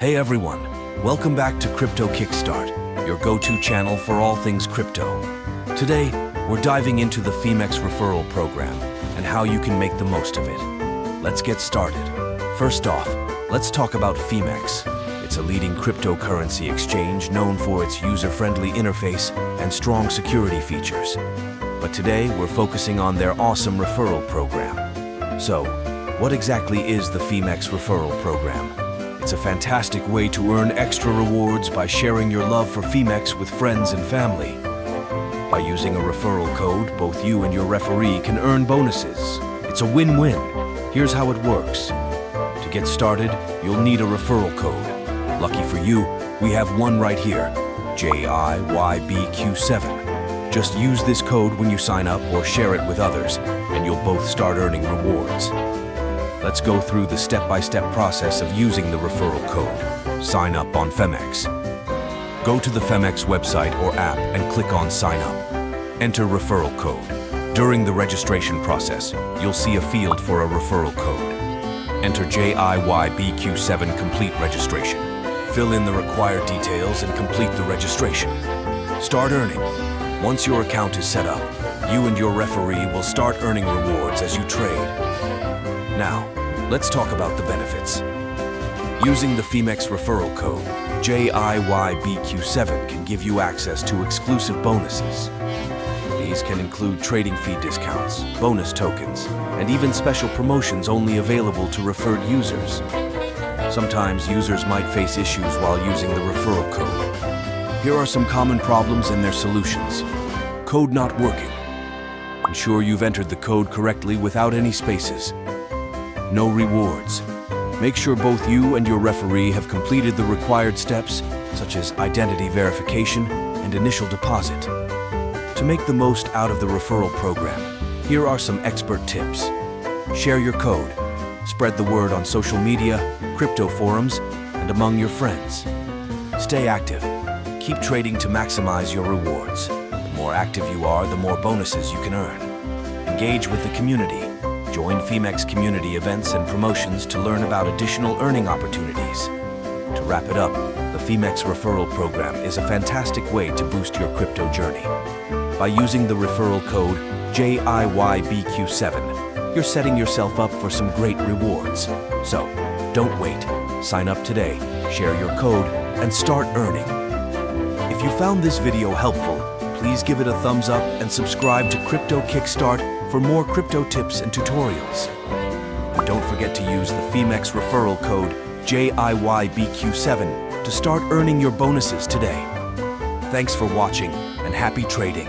Hey everyone, welcome back to Crypto Kickstart, your go-to channel for all things crypto. Today, we're diving into the Phemex Referral program and how you can make the most of it. Let's get started. First off, let's talk about Phemex. It's a leading cryptocurrency exchange known for its user-friendly interface and strong security features. But today, we're focusing on their awesome referral program. So, what exactly is the Phemex Referral program? It's a fantastic way to earn extra rewards by sharing your love for Phemex with friends and family. By using a referral code, both you and your referee can earn bonuses. It's a win-win. Here's how it works. To get started, you'll need a referral code. Lucky for you, we have one right here, JIYBQ7. Just use this code when you sign up or share it with others, and you'll both start earning rewards. Let's go through the step-by-step process of using the referral code. Sign up on Phemex. Go to the Phemex website or app and click on Sign Up. Enter referral code. During the registration process, you'll see a field for a referral code. Enter JIYBQ7 Complete Registration. Fill in the required details and complete the registration. Start earning. Once your account is set up, you and your referee will start earning rewards as you trade. Now, let's talk about the benefits. Using the Phemex referral code, JIYBQ7 can give you access to exclusive bonuses. These can include trading fee discounts, bonus tokens, and even special promotions only available to referred users. Sometimes users might face issues while using the referral code. Here are some common problems and their solutions. Code not working. Ensure you've entered the code correctly without any spaces. No rewards. Make sure both you and your referee have completed the required steps, such as identity verification and initial deposit. To make the most out of the referral program, here are some expert tips. Share your code. Spread the word on social media, crypto forums, and among your friends. Stay active. Keep trading to maximize your rewards. The more active you are, the more bonuses you can earn. Engage with the community. Join Phemex community events and promotions to learn about additional earning opportunities. To wrap it up, the Phemex referral program is a fantastic way to boost your crypto journey. By using the referral code JIYBQ7, you're setting yourself up for some great rewards. So, don't wait. Sign up today, share your code, and start earning. If you found this video helpful, please give it a thumbs up and subscribe to Crypto Kickstart for more crypto tips and tutorials. And don't forget to use the Phemex referral code JIYBQ7 to start earning your bonuses today. Thanks for watching and happy trading.